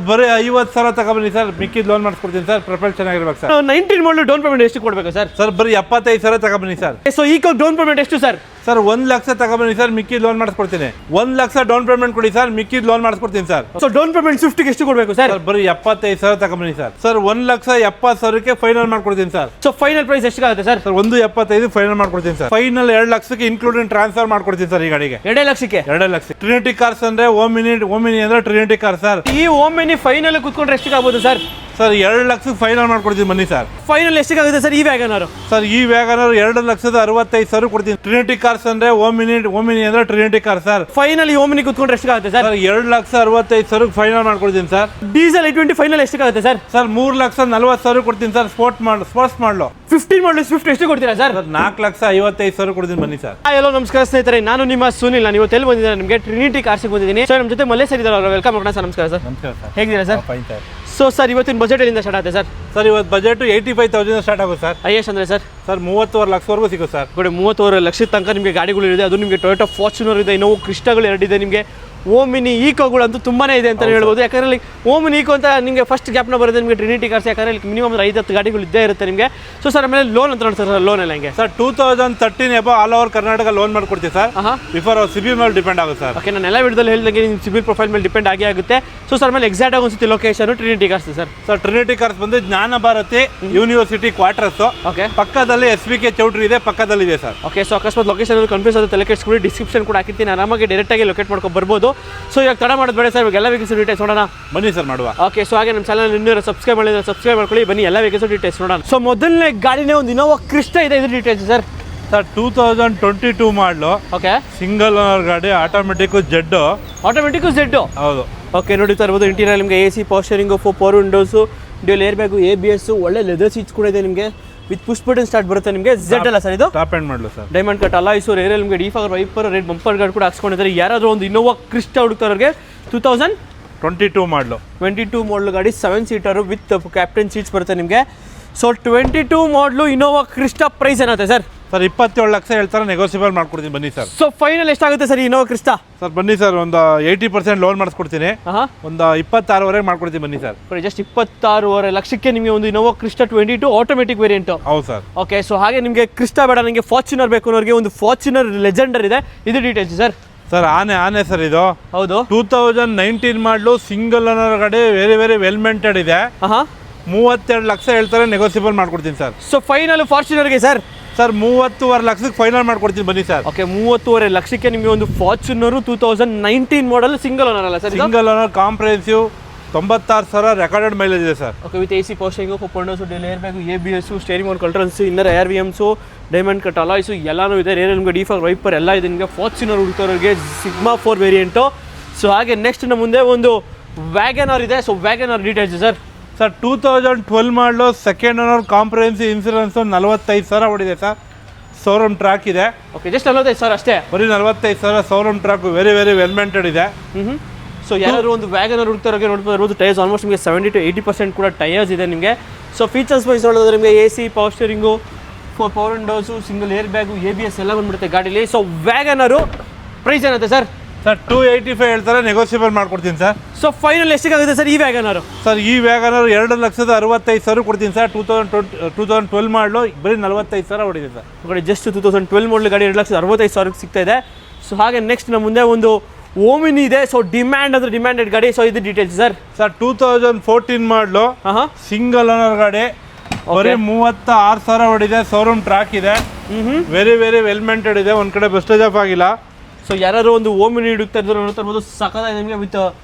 ಬರೀ 50,000 ತಗೊಬನ್ನಿ ಸರ್, ಮಿಕ್ಕಿದ್ ಲೋನ್ ಮಾಡಿಸ್ಕೊಡ್ತೀನಿ ಸರ್. ಪ್ರೊಫೈಲ್ ಚೆನ್ನಾಗಿರ್ಬೇಕು ಸರ್. 19 ಮಾಡಲು ಡೌನ್ ಪೇಮೆಂಟ್ ಎಷ್ಟು ಕೊಡಬೇಕು ಸರ್? ಸರ್ ಬರೀ 75,000 ತಗೊಬನ್ನಿ ಸರ್. ಸೊ ಈಗ ಡೌನ್ ಪೇಮೆಂಟ್ ಎಷ್ಟು ಸರ್? ಸರ್ 1 ಲಕ್ಷ ತಗೊಬನ್ನಿ ಸರ್, ಮಿಕ್ಕಿದ್ ಲೋನ್ ಮಾಡಿಸ್ಕೊಡ್ತೀನಿ. 1 ಲಕ್ಷ ಡೌನ್ ಪೇಮೆಂಟ್ ಕೊಡಿ ಸರ್, ಮಿಕ್ಕಿದ್ ಲೋನ್ ಮಾಡಿಸ್ಕೊಡ್ತೀನಿ ಸರ್. ಸೊ ಡೌನ್ ಪೇಮೆಂಟ್ ಸ್ವಿಫ್ಟ್ಗೆ ಎಷ್ಟು ಕೊಡಬೇಕು ಸರ್? ಬರೀ 75,000 ತಗೊಬನ್ನಿ ಸರ್. ಸರ್ 1,70,000ಕ್ಕೆ ಫೈನಲ್ ಮಾಡ್ಕೊಡ್ತೀನಿ ಸರ್. ಸೊ ಫೈನಲ್ ಪ್ರೈಸ್ ಎಷ್ಟಾಗುತ್ತೆ ಸರ್? ಸರ್ 1,75,000 ಫೈನಲ್ ಮಾಡ್ಕೊಡ್ತೀನಿ ಸರ್. ಫೈನಲ್ 2 ಲಕ್ಷಕ್ಕೆ ಇನ್ಕ್ಲೂಡಿಂಗ್ ಟ್ರಾನ್ಸ್ಫರ್ ಮಾಡ್ಕೊಡ್ತೀನಿ ಸರ್. ಈ ಗಾಡಿಗೆ 2 ಲಕ್ಷಕ್ಕೆ 2 ಲಕ್ಷ. ಟ್ರಿನಿಟಿ ಕಾರ್ಸ್ ಅಂದ್ರೆ ಓಮಿನಿ ಅಂದ್ರೆ ಟ್ರಿನಿಟಿ ಕಾರ್ ಸರ್. ಈ ಓಮಿನಿ ಫೈನಲ್ ಕುತ್ಕೊಂಡ್ರೆ ಎಷ್ಟು ಆಗ್ಬೋದು ಸರ್? ಸರ್ 2 ಲಕ್ಷಕ್ಕೆ ಫೈನಲ್ ಮಾಡ್ಕೊಡ್ತೀನಿ ಬನ್ನಿ ಸರ್. ಫೈನಲ್ ಎಷ್ಟಾಗುತ್ತೆ ಸರ್ ಈ ವ್ಯಾಗನರ್? ಸರ್ ಈ ವ್ಯಾಗನರ್ 2,65,000 ಕೊಡ್ತೀನಿ. ಟ್ರಿನಿಟಿ ಕಾರ್ಸ್ ಅಂದ್ರೆ ಓಮಿನಿ ಅಂದ್ರೆ ಟ್ರಿನಿಟಿ ಕಾರ್ ಸರ್. ಫೈನಲ್ ಈ ಓಮಿನಿ ಕುತ್ಕೊಂಡ್ರೆ ಎಷ್ಟಾಗುತ್ತೆ ಸರ್? 2,65,000 ಫೈನಲ್ ಮಾಡ್ಕೊಡ್ತೀನಿ ಸರ್. ಡೀಸೆಲ್ i20 ಫೈನಲ್ ಎಷ್ಟಾಗುತ್ತೆ ಸರ್? ಸರ್ 3,40,000 ಕೊಡ್ತೀನಿ ಸರ್. ಸ್ಪೋರ್ಟ್ಸ್ ಮಾಡಲು 15 ಮಾಡಲು ಸ್ವಿಫ್ಟ್ ಎಷ್ಟು ಕೊಡ್ತೀರಾ ಸರ್? 4,55,000 ಕೊಡ್ತೀನಿ ಬನ್ನಿ ಸರ್. ಹಲೋ ನಮಸ್ಕಾರ ಸ್ನೇಹಿತರೆ, ನಾನು ನಿಮ್ಮ ಸುನಿಲ್. ನಾನು ಇವತ್ತು ಎಲ್ಲಿ ಬಂದಿದ್ದೇನೆ? ನಿಮಗೆ ಟ್ರಿನಿಟಿ ಕಾರ್ಸ್ಗೆ ಬಂದಿದ್ದೀನಿ. ಸರ್ ನಮ್ಮ ಜೊತೆ ಮಲ್ಲೇಶ್ ಸರ್ ಇದ್ದಾರೆ, ವೆಲ್ಕಮ್ ಮಾಡೋಣ ಸರ್. ನಮಸ್ಕಾರ ಸರ್. ನಮಸ್ಕಾರ ಸರ್. ಹೇಗಿದ್ದೀರಾ sir? Fine sir. So sir ಇವತ್ತಿನ ಬಜೆಟ್ ಎಲ್ಲಿಂದ ಸ್ಟಾರ್ಟ್ ಆಗುತ್ತೆ ಸರ್? ಸರ್ ಇವತ್ತು ಬಜೆಟ್ 85,000 ಸ್ಟಾರ್ಟ್ ಆಗುತ್ತೆ ಸರ್. ಹೈಯೆಸ್ಟ್ ಅಂದರೆ ಸರ್? ಸರ್ 30,000 ಲಕ್ಷವರೆಗೂ ಸಿಗುತ್ತೆ ಸರ್. ನೋಡಿ 30,000 ಲಕ್ಷದ ತನಕ ನಿಮಗೆ ಗಾಡಿಗಳು ಇದೆ. ಅದು ನಿಮಗೆ ಟೊಯೋಟಾ ಫಾರ್ಚುನರ್ ಇದೆ, ಇನ್ನೋವಾ ಕ್ರಿಸ್ಟಾಗಳು 2 ಇದೆ. ನಿಮಗೆ ಓಮಿನಿ ಈಕೋಗಳು ಅಂತೂ ತುಂಬಾನೇ ಇದೆ ಅಂತ ಹೇಳ್ಬೋದು. ಯಾಕಂದ್ರೆ ಇಲ್ಲಿ ಓಮಿನಿ ಈಕೋ ಅಂತ ನಿಮಗೆ ಫಸ್ಟ್ ಗ್ಯಾಪ್ನ ಬರುತ್ತೆ ನಿಮಗೆ ಟ್ರಿನಿಟಿ ಕಾರ್ಸ್. ಯಾಕಂದ್ರೆ ಇಲ್ಲಿ ಮಿನಿಮಮ್ 5-10 ಗಾಡಿಗಳು ಇದ್ದೇ ಇರುತ್ತೆ ನಿಮಗೆ. ಸೊ ಸರ್ ಆಮೇಲೆ ಲೋನ್ ಅಂತ ನೋಡಿ ಸರ್, ಲೋನ್ ಎಲ್ಲ ಹೆಂಗೆ sir? 2013 above all over Karnataka loan ಮಾಡ್ಕೊಡ್ತೀವಿ ಸರ್. ಬಿಫೋರ್ ಸಿಬಿಲ್ ಮೇಲೆ ಡಿಪೆಂಡ್ ಆಗುತ್ತೆ ಸರ್. ಓಕೆ, ನಾನು ಎಲ್ಲ ವಿಡಿಯೋದಲ್ಲಿ ಹೇಳಿದಂಗೆ ನಿಮ್ಮ ಸಿಬಿಲ್ ಪ್ರೊಫೈಲ್ ಮೇಲೆ ಡಿಪೆಂಡ್ ಆಗುತ್ತೆ. ಸೊ ಸರ್ ಆಮೇಲೆ ಎಕ್ಸಾಕ್ಟ್ ಆಗಿ ಒಂದ್ಸತಿ location Trinity cars sir. Sir Trinity cars ಬಂದು ಜ್ಞಾನ ಭಾರತಿ ಯೂನಿವರ್ಸಿಟಿ ಕ್ವಾರ್ಟರ್ಸ್. ಓಕೆ, ಪಕ್ಕದಲ್ಲಿ SBK ಚೌಟ್ರಿ ಇದೆ, ಪಕ್ಕದಲ್ಲಿ ಇದೆ ಸರ್. ಓಕೆ, ಸೊ ಅಕಸ್ಮಾತ್ ಲೊಕೇಶನ್ ಕನ್ಫ್ಯೂಸ್ ಆಗುತ್ತೆ ತಲೆ ಕೆಡಿಸ್ಕೊಳ್ಳಿ, ಡಿಸ್ಕ್ರಿಪ್ಷನ್ ಕೂಡ ಹಾಕಿರ್ತೀನಿ, ಆರಾಮಾಗಿ ಡೈರೆಕ್ಟ್ ಆಗಿ ಲೊಕೇಟ್ ಮಾಡ್ಕೊಂಡು ಬರ್ಬೋದು. ಸೊ ಇವಾಗ ತಡ ಮಾಡೋದು ಬೇಡ ಸರ್, ಇವಾಗ ಎಲ್ಲ ವೆಹಿಕಲ್ಸ್ ಡೀಟೇಲ್ಸ್ ನೋಡೋಣ ಬನ್ನಿ ಸರ್ ಮಾಡುವ. ಓಕೆ, ಸೊ ಹಾಗೆ ನಮ್ಮ ಚಾನಲ್ ಇನ್ನೂ ಸಬ್ಸ್ಕ್ರೈಬ್ ಮಾಡಿದ್ರೆ ಸಬ್ಸ್ಕ್ರೈಬ್ ಮಾಡ್ಕೊಳ್ಳಿ. ಬನ್ನಿ ಎಲ್ಲ ವೆಹಿಕಲ್ಸ್ ಡೀಟೇಲ್ಸ್ ನೋಡೋಣ. ಸೊ ಮೊದಲನೇ ಗಾಡಿನೇ ಒಂದು ಇನ್ನೋವಾ ಕ್ರಿಸ್ಟಾ ಇದೆ, ಇದು ಡೀಟೇಲ್ಸ್ ಸರ್. ಸರ್ 2022 ಮಾಡಲು. ಓಕೆ, ಸಿಂಗಲ್ ಓನರ್ ಗಾಡಿ, ಆಟೋಮೆಟಿಕ್ ಜೆಡ್. ಹೌದು. ಓಕೆ, ನೋಡಿ ಸರ್ ಇರ್ಬೋದು. ಇಂಟೀರಿಯರ್ ನಿಮಗೆ AC power steering, 4 power windows, dual air bag, ABS, ಒಳ್ಳೆ ಲೆದರ್ ಸೀಟ್ಸ್ ಕೂಡ ಇದೆ ನಿಮಗೆ. ವಿತ್ ಪುಷ್ ಬಟನ್ ಸ್ಟಾರ್ಟ್ ಬರುತ್ತೆ ನಿಮಗೆ. Z ಅಲ್ಲ ಸರ್ ಇದು? ಟಾಪ್ ಎಂಡ್ ಮಾಡಲು ಸರ್. ಡೈಮಂಡ್ ಕಟ್ ಅಲಾಯ್ಸು, ರೇರಲ್ಲಿ ನಿಮಗೆ defogger wiper, red bumper guard ಕೂಡ ಹಾಕ್ಸ್ಕೊಂಡಿದ್ದಾರೆ. ಯಾರಾದರೂ ಒಂದು ಇನ್ನೋವಾ ಕ್ರಿಸ್ಟಾ ಹುಡುಕ್ತಾರವ್ರಿಗೆ 2022 ಮಾಡಲು 22 ಮಾಡಲು ಗಾಡಿ 7 ಸೀಟರು ವಿತ್ ಕ್ಯಾಪ್ಟನ್ ಸೀಟ್ಸ್ ಬರುತ್ತೆ ನಿಮಗೆ. ಸೊ 22 ಮಾಡಲು ಇನ್ನೋವಾ ಕ್ರಿಸ್ಟಾ ಪ್ರೈಸ್ ಏನಾಗುತ್ತೆ ಸರ್? ಸರ್ 27 ಲಕ್ಷ ಹೇಳ್ತಾರೆ, ನೆಗೋಸಿಯಬಲ್ ಮಾಡ್ಕೊಡ್ತೀನಿ ಬನ್ನಿ ಸರ್. ಸೊ ಫೈನಲ್ ಎಷ್ಟಾಗುತ್ತೆ ಸರ್ ಇನ್ನೋವಾ ಕ್ರಿಸ್ಟಾ? ಸರ್ ಬನ್ನಿ ಸರ್, ಒಂದು 80% ಲೋನ್ ಮಾಡಿಸ್ಕೊಡ್ತೀನಿ. ಒಂದು 26ವರೆಗೆ ಮಾಡ್ಕೊಡ್ತೀನಿ ಬನ್ನಿ ಸರ್. ಜಸ್ಟ್ 26.5 ಲಕ್ಷಕ್ಕೆ ನಿಮಗೆ ಒಂದು ಇನ್ನೋವಾ ಕ್ರಿಸ್ಟಾ 22 ಆಟೋಮೆಟಿಕ್ ವೇರಿಯಂಟ್. ಹೌದು ಸರ್. ಓಕೆ, ಸೊ ಹಾಗೆ ನಿಮಗೆ ಕ್ರಿಸ್ಟಾ ಬೇಡ, ನನಗೆ ಫಾರ್ಚುನರ್ ಬೇಕು ಅನ್ನೋರಿಗೆ ಒಂದು ಫಾರ್ಚುನರ್ ಲೆಜೆಂಡರ್ ಇದೆ, ಇದು ಡೀಟೇಲ್ಸ್ ಸರ್. ಸರ್ ಆನೆ ಸರ್ ಇದು. ಹೌದು. 2019 ಮಾಡಲು ಸಿಂಗಲ್ ಓನರ್ ಗಾಡಿ, ವೆರಿ ವೆಲ್ ಮೇಂಟೆಡ್ ಇದೆ. 32 ಲಕ್ಷ ಹೇಳ್ತಾರೆ, ನೆಗೋಸಿಯಬಲ್ ಮಾಡ್ಕೊಡ್ತೀನಿ ಸರ್. ಸೊ ಫೈನಲ್ ಫಾರ್ಚುನರ್ಗೆ ಸರ್? ಸರ್ 30.5 ಲಕ್ಷಕ್ಕೆ ಫೈನಲ್ ಮಾಡ್ಕೊಡ್ತೀನಿ ಬನ್ನಿ ಸರ್. ಓಕೆ, 30.5 ಲಕ್ಷಕ್ಕೆ ನಿಮಗೆ ಒಂದು ಫಾರ್ಚುನರ್ 2019 ಮಾಡಲ್ ಸಿಂಗಲ್ ಓನರ್ ಅಲ್ಲ sir? Single owner comprehensive 96,000 recorded mileage ಇದೆ sir. Okay, with AC power steering, 4 power dual air bag, ABS, steering mount controls, inner ARVMs, diamond cut alloys ಎಲ್ಲಾನು ಇದೆ. ರೇರಲ್ಲಿ ನಿಮಗೆ defogger wiper ಎಲ್ಲ ಇದೆ ನಿಮಗೆ. Fortuner ಹುಡುಕೋರಿಗೆ ಸಿಗ್ಮಾ 4 ವೇರಿಯಂಟು. ಸೊ ಹಾಗೆ ನೆಕ್ಸ್ಟ್ ನಮ್ಮ ಮುಂದೆ ಒಂದು ವ್ಯಾಗನರ್ ಇದೆ. So WagonR details sir. Sir 2012 model second owner comprehensive insurance 45,000 ಹೊಡಿದೆ ಸರ್. ಶೋರೂಮ್ ಟ್ರ್ಯಾಕ್ ಇದೆ. ಓಕೆ, ಜಸ್ಟ್ 45,000 ಅಷ್ಟೇ? ಬರೀ 45,000 showroom track, very well maintained ಇದೆ. ಸೊ ಯಾರು ಒಂದು ವ್ಯಾಗನರ್ ಹುಡುಕ್ತಾರೋರಿಗೆ ನೋಡ್ಬೋದು, ಟೈರ್ಸ್ ಆಲ್ಮೋಸ್ಟ್ ನಿಮಗೆ 70 to 80% ಕೂಡ ಟೈರ್ಸ್ ಇದೆ ನಿಮಗೆ. ಸೊ ಫೀಚರ್ಸ್ ವೈಸ್ ನೋಡಿದ್ರೆ ನಿಮಗೆ AC power steering, 4 power windows, single air bag, ABS ಎಲ್ಲ ಬಂದ್ಬಿಡುತ್ತೆ ಗಾಡೀಲಿ. ಸೊ ವ್ಯಾಗನರು ಪ್ರೈಸ್ ಏನಾಗುತ್ತೆ ಸರ್? ಸರ್ 285 ಹೇಳ್ತಾರೆ, ನೆಗೋಸಿಯಬಲ್ ಮಾಡ್ಕೊಡ್ತೀನಿ ಸರ್. ಸೊ ಫೈನಲ್ ಎಷ್ಟಾಗುತ್ತೆ ಸರ್ ಈ ವ್ಯಾಗನರು? ಸರ್ ಈ ವ್ಯಾಗನರ್ 2,65,000 ಕೊಡ್ತೀನಿ ಸರ್. 2012 ಮಾಡಲು ಬರೀ 45,000 ಹೊಡಿದೆ ಸರ್. ನೋಡಿ ಜಸ್ಟ್ 2012 ಮಾಡಲು ಗಾಡಿ 2,65,000 ಸಿಗ್ತಾ ಇದೆ. ಸೊ ಹಾಗೆ ನೆಕ್ಸ್ಟ್ ನಮ್ಮ ಮುಂದೆ ಒಂದು ಓಮಿನಿ ಇದೆ. ಸೊ ಡಿಮ್ಯಾಂಡೆಡ್ ಗಾಡಿ. ಸೊ ಇದು ಡೀಟೇಲ್ಸ್ ಸರ್. ಸರ್ 2014 ಮಾಡಲು ಸಿಂಗಲ್ ಓನರ್ ಗಾಡಿ, ಬರೀ 36,000 ಹೊಡಿದೆ. ಶೋರೂಮ್ ಟ್ರ್ಯಾಕ್ ಇದೆ, ವೆರಿ ವೆಲ್ ಮೇಂಟೆಡ್ ಇದೆ, ಒಂದ್ ಕಡೆ ಬೆಸ್ಟೇಜ್ ಆಫ್ ಆಗಿಲ್ಲ. ಸೊ ಯಾರು ಒಂದು ಓಮಿನಿ ಹುಡುಕ್ತಾ ಇದ್ರು ನೋಡ್ತಾ ಇರ್ಬೋದು, ಸಖತ್ತಾಗಿದೆ ನಿಮಗೆ. ವಿತ್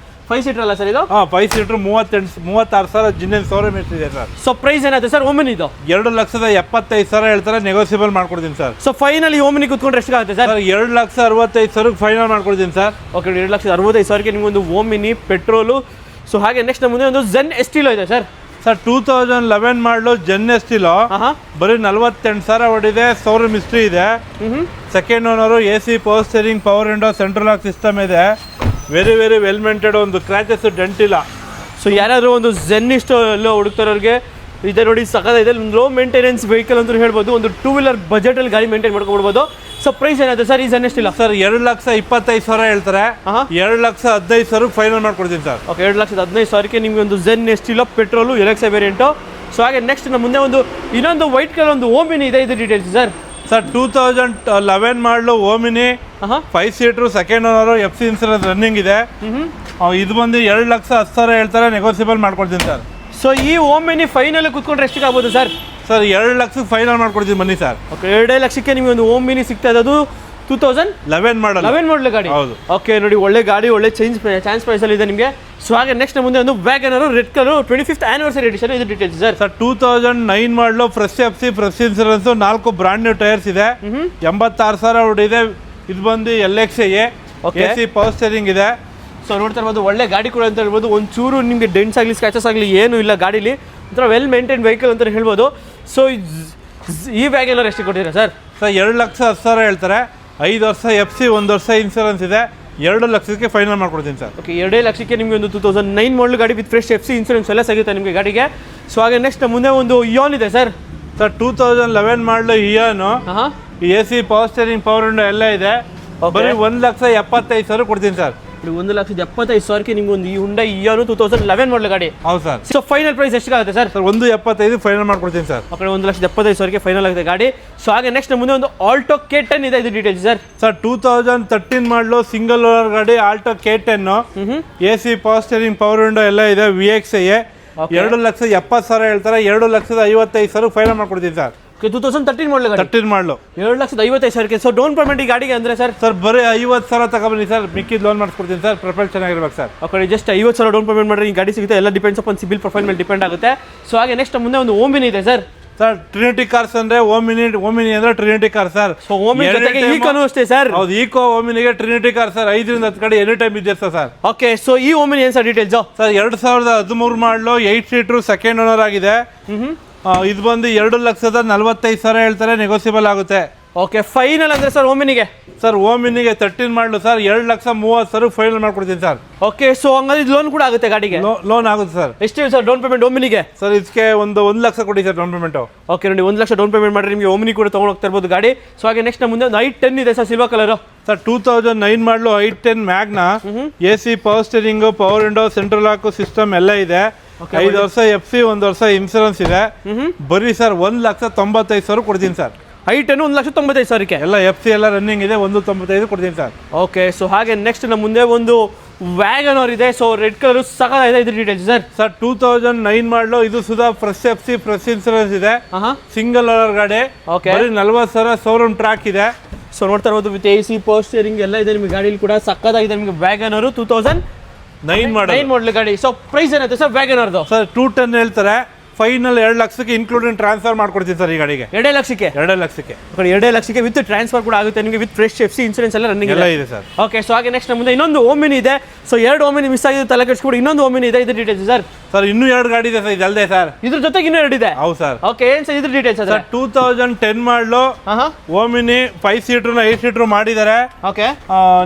5 ಸೀಟರ್ ಅಲ್ಲ ಸರ್ ಇದು? 5 ಸೀಟರ್ 36,000 ಜಿನ್ನೇನ್ ಶೋರೂಮ್ ಇದೆ ಸರ್. ಸೊ ಪ್ರೈಸ್ ಏನಾಗುತ್ತೆ ಸರ್ ಓಮಿನಿದು? 2,75,000 ಹೇಳ್ತಾರೆ, ನೆಗೋಸಿಯಬಲ್ ಮಾಡ್ಕೊಡ್ತೀನಿ ಸರ್. ಸೊ ಫೈನಲ್ ಈ ಓಮಿನಿ ಕುತ್ಕೊಂಡ್ರೆ ಎಷ್ಟಾಗುತ್ತೆ ಸರ್? 2,65,000 ಫೈನಲ್ ಮಾಡ್ಕೊಡ್ತೀನಿ ಸರ್. ಓಕೆ, 2,65,000ಗೆ ನಿಮ್ಗೆ ಒಂದು ಓಮಿನಿ ಪೆಟ್ರೋಲು. ಸೊ ಹಾಗೆ ನೆಕ್ಸ್ಟ್ ನಮ್ಮ ಮುಂದೆ ಒಂದು ಝೆನ್ ಎಸ್ಟಿಲೋ ಇದೆ ಸರ್. ಸರ್ 2011 ಮಾಡಲು ಜೆನ್ ಎಸ್ಟಿಲೋ, ಬರೀ 48,000 ಹೊಡಿದೆ. ಶೋರೂಮ್ ಹಿಸ್ಟ್ರಿ ಇದೆ. Second owner, AC power steering, power window, central lock system ಇದೆ. ವೆರಿ ವೆಲ್ ಮೇಂಟೆಡ್, ಒಂದು ಕ್ರ್ಯಾಚಸ್ ಡೆಂಟ್ ಇಲ್ಲ. ಸೊ ಯಾರಾದರೂ ಒಂದು ಝೆನ್ ಇಷ್ಟೋ ಹುಡುಕ್ತಾರೋರಿಗೆ ಇದೆ ನೋಡಿ, ಸಖತ್ ಇದೆ. ಒಂದು ಲೋ ಮೇಂಟೆನೆನ್ಸ್ ವೆಹಿಕಲ್ ಅಂತ ಹೇಳ್ಬೋದು. ಒಂದು 2 ವೀಲರ್ ಬಜೆಟಲ್ಲಿ ಗಾಡಿ ಮೇಂಟೈನ್ ಮಾಡ್ಕೊಬಿಡ್ಬೋದು. ಸೊ ಪ್ರೈಸ್ ಏನಾಯ್ತು ಸರ್ ಈ ಜೆನ್ ಎಸ್ ಟಿಲೋ? ಸರ್ 2,25,000 ಹೇಳ್ತಾರೆ, 2,15,000 ಫೈನಲ್ ಮಾಡ್ಕೊಡ್ತೀನಿ ಸರ್. ಓಕೆ, 2,15,000ಕ್ಕೆ ನಿಮಗೆ ಒಂದು ಜೆನ್ ಎಸ್ ಟಿಲೋ ಪೆಟ್ರೋಲು ಎಲೆಕ್ಸಾ ವೇರಿಯಂಟು. ಸೊ ಹಾಗೆ ನೆಕ್ಸ್ಟ್ ನಮ್ಮ ಮುಂದೆ ಇನ್ನೊಂದು ವೈಟ್ ಕಲರ್ ಒಂದು ಓಮಿನಿ ಇದೆ, ಇದು ಡೀಟೇಲ್ಸ್ ಸರ್. ಸರ್ 2011 ಮಾಡಲು Omni 5 seater, second owner, FC insurance running ಇದೆ. ಇದು ಬಂದು 2,10,000 ಹೇಳ್ತಾರೆ, ನೆಗೋಸಿಯಬಲ್ ಮಾಡ್ಕೊಡ್ತೀನಿ ಸರ್. ಸೊ ಈ ಓಮಿನಿ ಫೈನಲ್ ಕುತ್ಕೊಂಡ್ರೆ ಎಷ್ಟಿಗೆ ಆಗ್ಬೋದು ಸರ್? ಸರ್ 2 ಲಕ್ಷಕ್ಕೆ ಫೈನಲ್ ಮಾಡ್ಕೊಡ್ತೀನಿ ಬನ್ನಿ ಸರ್. ಓಕೆ, 2 ಲಕ್ಷಕ್ಕೆ ನಿಮಗೆ ಒಂದು ಓಮಿನಿ ಸಿಗ್ತಾ ಇರೋದು 2011 ಮಾಡಲ್ ಗಾಡಿ. ಹೌದು. ಓಕೆ ನೋಡಿ, ಒಳ್ಳೆ ಗಾಡಿ, ಒಳ್ಳೆ ಚಾನ್ಸ್ ಪ್ರೈಸಲ್ಲಿ ಇದೆ ನಿಮಗೆ. ಸೊ ಹಾಗೆ ನೆಕ್ಸ್ಟ್ ಮುಂದೆ ಒಂದು WagonR red colour 25th anniversary edition, ಇದು ಡೀಟೇಲ್ಸ್ ಸರ್. ಸರ್ 2009 ಮಾಡಲು fresh FC, fresh insurance, 4 brand new tyres ಇದೆ, 86,000 ಹೊಡಿದೆ. ಇದು ಬಂದು LXA, AC ಪವರ್ ಸ್ಟೇರಿಂಗ್ ಇದೆ. ಸೊ ನೋಡ್ತಾ ಇರ್ಬೋದು, ಒಳ್ಳೆ ಗಾಡಿ ಕೂಡ ಅಂತ ಹೇಳ್ಬೋದು. ಒಂಚೂರು ನಿಮಗೆ ಡೆಂಟ್ಸ್ ಆಗಲಿ ಸ್ಕ್ರಾಚಸ್ ಆಗಲಿ ಏನೂ ಇಲ್ಲ ಗಾಡೀಲಿ, ಒಂಥರ ವೆಲ್ ಮೇಂಟೈನ್ ವೆಹಿಕಲ್ ಅಂತ ಹೇಳ್ಬೋದು. ಸೊ ಈ ವ್ಯಾಗನರ್ ಎಷ್ಟು ಕೊಟ್ಟಿದ್ದೀರಾ ಸರ್? ಸರ್ 2,10,000 ಹೇಳ್ತಾರೆ, 5 ವರ್ಷ FC, 1 ವರ್ಷ ಇನ್ಸೂರೆನ್ಸ್ ಇದೆ, 2 ಲಕ್ಷಕ್ಕೆ ಫೈನಲ್ ಮಾಡ್ಕೊಡ್ತೀನಿ ಸರ್. ಓಕೆ, 2 ಲಕ್ಷಕ್ಕೆ ನಿಮಗೆ ಒಂದು 2009 ಮಾಡಲ್ ಗಾಡಿ ವಿತ್ ಫ್ರೆಶ್ FC ಇನ್ಸೂರೆನ್ಸ್ ಎಲ್ಲ ಸಿಗುತ್ತೆ ನಿಮಗೆ ಗಾಡಿಗೆ. ಸೊ ಹಾಗೆ ನೆಕ್ಸ್ಟ್ ಮುಂದೆ ಒಂದು ಇಯಾನ್ ಇದೆ ಸರ್. ಸರ್ 2011 ಮಾಡಲು ಇಯಾನು, AC power steering, power window ಎಲ್ಲ ಇದೆ, ಬರೀ 1,75,000 ಕೊಡ್ತೀನಿ ಸರ್. 1,75,000ಕ್ಕೆ ನಿಮ್ಗೆ ಒಂದು ಈ ಹುಂಡೈ ಇಯಾನು 2011 ಮಾಡಲ್ ಗಾಡಿ. ಹೌದು ಸರ್. ಸೊ ಫೈನಲ್ ಪ್ರೈಸ್ ಎಷ್ಟಾಗುತ್ತೆ ಸರ್? ಸರ್ 1,75,000 ಫೈನಲ್ ಮಾಡ್ಕೊಡ್ತೀನಿ ಸರ್. ಓಕೆ, 1,75,000ಕ್ಕೆ ಫೈನಲ್ ಆಗುತ್ತೆ ಗಾಡಿ. ಸೊ ಹಾಗೆ ನೆಕ್ಸ್ಟ್ ಮುಂದೆ ಒಂದು ಆಲ್ಟೋ K10 ಇದೆ, ಇದು ಡೀಟೇಲ್ಸ್ ಸರ್. ಸರ್ 2013 ಮಾಡಲು ಸಿಂಗಲ್ ಓನರ್ ಗಾಡಿ, Alto K10, AC power steering, power window ಎಲ್ಲ ಇದೆ, VXA, 2,70,000 ಹೇಳ್ತಾರೆ, 2,55,000 ಫೈನಲ್ ಮಾಡ್ಕೊಡ್ತೀನಿ ಸರ್. 2013 ಮಾಡಲ್ ಗಾಡಿ, 13 ಮಾಡಲು 2,55,000ಕ್ಕೆ. ಸೊ ಡೌನ್ ಪೇಮೆಂಟ್ ಈ ಗಾಡಿಗೆ ಅಂದರೆ ಸರ್? ಸರ್ ಬರೀ 50,000 ತಗೊಬನ್ನಿ ಸರ್, ಮಿಕ್ಕಿದ್ ಲೋನ್ ಮಾಡಿಸ್ಕೊಡ್ತೀನಿ ಸರ್. ಪ್ರೊಫೈಲ್ ಚೆನ್ನಾಗಿರ್ಬೇಕು sir. Okay, just 50,000 down payment ಮಾಡಿದ್ರೆ ಈ ಗಾಡಿ ಸಿಗುತ್ತೆ. ಎಲ್ಲ ಡಿಪೆಂಡ್ಸ್ ಅಪಾನ್ ಸಿಬಿಲ್ ಪ್ರೊಫೈಲ್ ಮೇಲೆ ಡಿಪೆಂಡ್ ಆಗುತ್ತೆ. ಸೊ ಹಾಗೆ ನೆಕ್ಸ್ಟ್ ಮುಂದೆ ಒಂದು ಓಮಿನಿ ಇದೆ ಸರ್. ಸರ್ ಟ್ರಿನಿಟಿ ಕಾರ್ಸ್ ಅಂದ್ರೆ ಓಮಿನಿ ಅಂದ್ರೆ Trinity car sir. So Omni ಜೊತೆಗೆ ಈಕೋನು ಅಷ್ಟೇ ಸರ್. ಹೌದು, ಈಕೋ ಓಮಿನಿಗೆ ಟ್ರಿನಿಟಿ ಕಾರ್ ಸರ್, 5ರಿಂದ 10 ಕಡೆ ಎನಿ ಟೈಮ್ ಇದೆ ಸರ್. ಓಕೆ, ಸೊ ಈ ಓಮಿನಿ ಏನು ಸರ್ ಡೀಟೇಲ್ಸ್? ಸರ್ 2013 ಮಾಡಲು 8 ಸೀಟ್ರು, ಸೆಕೆಂಡ್ ಓನರ್ ಆಗಿದೆ. ಇದು ಬಂದು 2,45,000 ಹೇಳ್ತಾರೆ, ನೆಗೋಸಿಯಬಲ್ ಆಗುತ್ತೆ. ಓಕೆ, ಫೈನಲ್ ಅಂದ್ರೆ ಸರ್ ಓಮಿನಿಗೆ? ಸರ್ ಓಮಿನಿಗೆ 13 ಮಾಡಲು ಸರ್ 2,30,000 ಫೈನಲ್ ಮಾಡ್ಕೊಡ್ತೀನಿ ಸರ್. ಓಕೆ, ಸೊ ಹಂಗಾದ್ರೆ ಲೋನ್ ಕೂಡ ಆಗುತ್ತೆ ಗಾಡಿಗೆ? ಲೋನ್ ಆಗುತ್ತೆ ಸರ್. ಎಷ್ಟು ಸರ್ ಡೌನ್ ಪೇಮೆಂಟ್ ಓಮಿನಿಗೆ? ಸರ್ ಇದಕ್ಕೆ 1 ಲಕ್ಷ ಕೊಡಿ ಸರ್ ಡೌನ್ ಪೇಮೆಂಟ್. ಓಕೆ ನೋಡಿ, 1 ಲಕ್ಷ ಡೌನ್ ಪೇಮೆಂಟ್ ಮಾಡಿದ್ರೆ ನಿಮಗೆ ಓಮಿನಿ ಕೂಡ ತೊಗೊಂಡು ಹೋಗ್ತಾ ಇರ್ಬೋದು ಗಾಡಿ. ಸೊ ಹಾಗೆ ನೆಕ್ಸ್ಟ್ ಮುಂದೆ ಒಂದು i10 ಇದೆ ಸರ್, ಸಿಲ್ವರ್ ಕಲರ್. ಸರ್ 2009 ಮಾಡಲು i10 Magna, AC power steering, power window, central lock system ಎಲ್ಲ ಇದೆ, 5 ವರ್ಷ FC, 1 ವರ್ಷ ಇನ್ಸೂರೆನ್ಸ್ ಇದೆ, ಬರೀ ಸರ್ 1,95,000 ಕೊಡ್ತೀನಿ ಸರ್. i10 1,95,000ಕ್ಕೆ ಎಲ್ಲ FC ಎಲ್ಲ ರನ್ನಿಂಗ್ ಇದೆ, 1,95 ಕೊಡ್ತೀನಿ ಸರ್. ಓಕೆ, ಸೊ ಹಾಗೆ ನೆಕ್ಸ್ಟ್ ನಮ್ಮ ಮುಂದೆ ಒಂದು ವ್ಯಾಗನರ್ ಇದೆ. ಸೊ ರೆಡ್ ಕಲರ್ ಸಖತ್ತಾಗಿದೆ, ಇದು ಡೀಟೇಲ್ಸ್ ಸರ್. ಸರ್ 2009 ಮಾಡಲು, ಇದು Sudha fresh FC, fresh insurance ಇದೆ, ಸಿಂಗಲ್ ಓನರ್ ಗಾಡಿ, ಬರೀ 40,000 ಶೋರೂಮ್ ಟ್ರ್ಯಾಕ್ ಇದೆ. ಸೊ ನೋಡ್ತಾ ಇರ್ಬೋದು, ವಿತ್ AC ಪವರ್ ಸ್ಟೇರಿಂಗ್ ಎಲ್ಲ ಇದೆ ನಿಮಗೆ ಗಾಡಿಲಿ ಕೂಡ ಸಖತ್ತಾಗಿದೆ ನಿಮಗೆ. ವ್ಯಾಗನರು 2009 ಮಾಡಲ್ ಗಾಡಿ. ಸೊ ಪ್ರೈಸ್ ಏನಾಯ್ತು ಸರ್ ವ್ಯಾಗನರ್ದು? ಸರ್ 210 ಹೇಳ್ತಾರೆ, ಫೈನಲ್ 2 ಲಕ್ಷಕ್ಕೆ ಇನ್ಕ್ಲೂಡಿಂಗ್ ಟ್ರಾನ್ಸ್ಫರ್ ಮಾಡ್ಕೊಡ್ತೀನಿ ಸರ್ ಈ ಗಾಡಿಗೆ. 2 ಲಕ್ಷಕ್ಕೆ? 2 ಲಕ್ಷಕ್ಕೆ. 2 ಲಕ್ಷಕ್ಕೆ ವಿತ್ ಟ್ರಾನ್ಸ್ಫರ್ ಕೂಡ ಆಗುತ್ತೆ ನಿಮಗೆ, ವಿತ್ ಫ್ರೆಶ್ FC ಇನ್ಸೂರೆನ್ಸ್ ಎಲ್ಲ ರನ್ನಿಂಗ್ ಎಲ್ಲ ಇದೆ ಸರ್. ಓಕೆ, ಸೊ ಹಾಗೆ ನೆಕ್ಸ್ಟ್ ಮುಂದೆ ಇನ್ನೊಂದು ಓಮಿನಿ ಇದೆ. ಸೊ 2 ಓಮಿನಿ ಮಿಸ್ ಆಗಿದೆ, ತಲೆ ಕೆಡಿಸ್ಕೊಂಡು ಇನ್ನೊಂದು ಓಮಿನಿ ಇದೆ, ಇದು ಡೀಟೇಲ್ಸ್ ಸರ್. ಸರ್ ಇನ್ನೂ 2 ಗಾಡಿ ಇದೆ ಸರ್, ಇದಲ್ಲದೆ ಸರ್ ಇದ್ರ ಜೊತೆಗೆ ಇನ್ನೂ 2 ಇದೆ. ಹೌದು ಸರ್. ಓಕೆ, ಏನು ಸರ್ ಇದ್ರ ಡೀಟೇಲ್ಸ್? ಸರ್ 2010 ಮಾಡಲು ಓಮಿನಿ 5 ಸೀಟ್ರು 8 ಸೀಟ್ರು ಮಾಡಿದ್ದಾರೆ. ಓಕೆ,